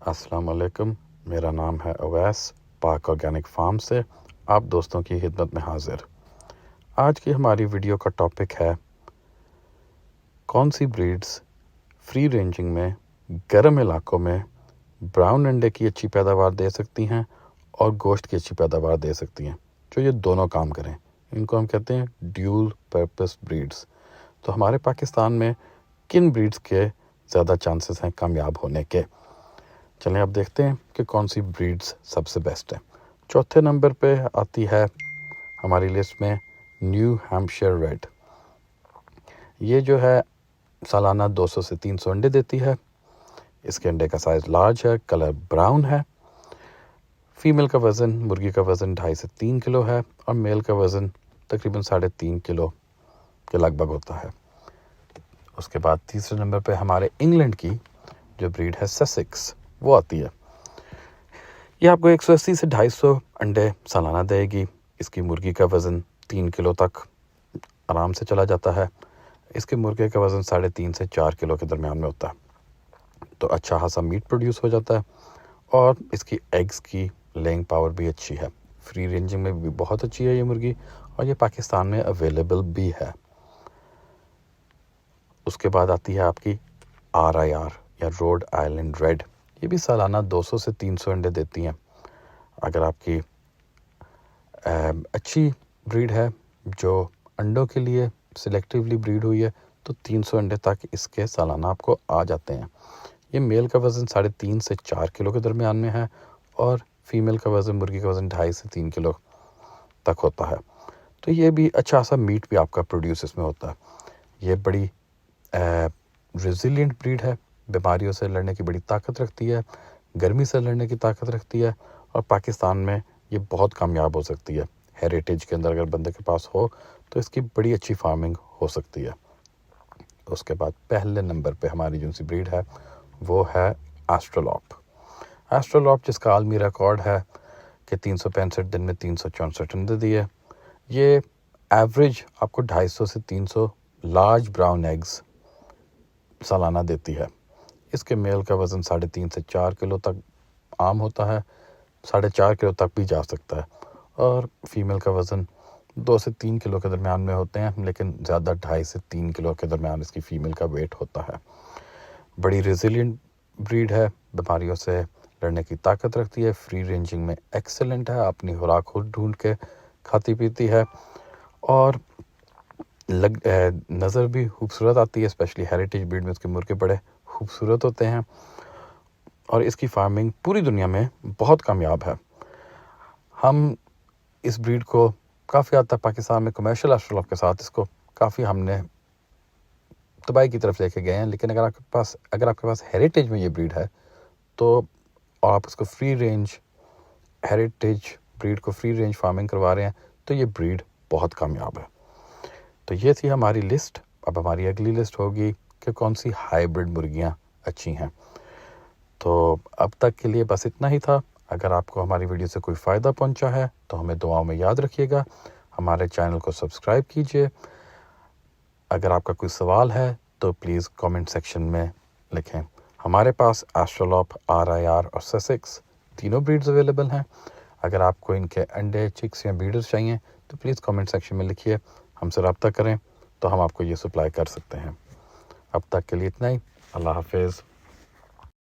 अस्सलाम वालेकुम। मेरा नाम है अवैस, पाक ऑर्गेनिक फार्म से आप दोस्तों की खिदमत में हाजिर। आज की हमारी वीडियो का टॉपिक है कौन सी ब्रीड्स फ्री रेंजिंग में गर्म इलाकों में ब्राउन अंडे की अच्छी पैदावार दे सकती हैं और गोश्त की अच्छी पैदावार दे सकती हैं, जो ये दोनों काम करें। इनको हम कहते हैं ड्यूल पर्पस ब्रीड्स। तो हमारे पाकिस्तान में किन ब्रीड्स के ज़्यादा चांसेस हैं कामयाब होने के। चलें अब देखते हैं कि कौन सी ब्रीड्स सबसे बेस्ट है। चौथे नंबर पे आती है हमारी लिस्ट में न्यू हैम्पशायर रेड। ये जो है सालाना 200 से 300 अंडे देती है। इसके अंडे का साइज़ लार्ज है, कलर ब्राउन है। फीमेल का वज़न, मुर्गी का वज़न 2.5 से 3 किलो है और मेल का वज़न तकरीबन 3.5 किलो के लगभग होता है। उसके बाद तीसरे नंबर पे हमारे इंग्लैंड की जो ब्रीड है ससेक्स, वो आती है। ये आपको 180 से 250 अंडे सालाना देगी। इसकी मुर्गी का वज़न 3 किलो तक आराम से चला जाता है। इसके मुर्गे का वज़न 3.5 से 4 किलो के दरमियान में होता है, तो अच्छा खासा मीट प्रोड्यूस हो जाता है। और इसकी एग्स की लेइंग पावर भी अच्छी है। फ्री रेंजिंग में भी बहुत अच्छी है ये मुर्गी और ये पाकिस्तान में अवेलेबल भी है। उसके बाद आती है आपकी RIR या रोड आइलैंड रेड। ये भी सालाना 200 से 300 अंडे देती हैं। अगर आपकी अच्छी ब्रीड है जो अंडों के लिए सिलेक्टिवली ब्रीड हुई है, तो 300 अंडे तक इसके सालाना आपको आ जाते हैं। ये मेल का वज़न 3.5 से 4 किलो के दरमियान में है और फीमेल का वज़न, मुर्गी का वज़न 2.5 से 3 किलो तक होता है। तो ये भी अच्छा सा मीट भी आपका प्रोड्यूस इसमें होता है। ये बड़ी रेजिलिएंट ब्रीड है, बीमारियों से लड़ने की बड़ी ताकत रखती है, गर्मी से लड़ने की ताकत रखती है और पाकिस्तान में ये बहुत कामयाब हो सकती है। हेरिटेज के अंदर अगर बंदे के पास हो तो इसकी बड़ी अच्छी फार्मिंग हो सकती है। उसके बाद पहले नंबर पे हमारी जो सी ब्रीड है वो है एस्ट्रोलॉप। एस्ट्रोलॉप जिसका आलमी रिकॉर्ड है कि 365 दिन में 364 अंडे दिए। ये एवरेज आपको 250 से 300 लार्ज ब्राउन एग्स सालाना देती है। इसके मेल का वज़न 3.5 से 4 किलो तक आम होता है, 4.5 किलो तक भी जा सकता है। और फीमेल का वज़न 2 से 3 किलो के दरमियान में होते हैं, लेकिन ज़्यादा 2.5 से 3 किलो के दरमियान इसकी फ़ीमेल का वेट होता है। बड़ी रेजिलिएंट ब्रीड है, बीमारियों से लड़ने की ताकत रखती है, फ्री रेंजिंग में एक्सेलेंट है, अपनी खुराक खुद ढूंढ के खाती पीती है और नज़र भी खूबसूरत आती है। स्पेशली हेरिटेज ब्रीड में उसके मुर्गे बड़े खूबसूरत होते हैं और इसकी फार्मिंग पूरी दुनिया में बहुत कामयाब है। हम इस ब्रीड को काफ़ी हद तक पाकिस्तान में कमर्शियल एस्ट्रोलॉप के साथ इसको काफ़ी हमने तबाही की तरफ लेके गए हैं। लेकिन अगर आपके पास हेरिटेज में ये ब्रीड है तो आप उसको फ्री रेंज हेरिटेज ब्रीड को फ्री रेंज फार्मिंग करवा रहे हैं, तो ये ब्रीड बहुत कामयाब है। तो ये थी हमारी लिस्ट। अब हमारी अगली लिस्ट होगी कि कौन सी हाइब्रिड मुर्गियां अच्छी हैं। तो अब तक के लिए बस इतना ही था। अगर आपको हमारी वीडियो से कोई फ़ायदा पहुंचा है तो हमें दुआओं में याद रखिएगा। हमारे चैनल को सब्सक्राइब कीजिए। अगर आपका कोई सवाल है तो प्लीज़ कमेंट सेक्शन में लिखें। हमारे पास एस्ट्रोलॉप, RIR और ससेक्स तीनों ब्रीड्स अवेलेबल हैं। अगर आपको इनके अंडे, चिक्स या ब्रीडर्स चाहिए तो प्लीज़ कमेंट सेक्शन में लिखिए, हमसे रब्ता करें तो हम आपको ये सप्लाई कर सकते हैं। अब तक के लिए इतना ही। अल्लाह हाफिज़।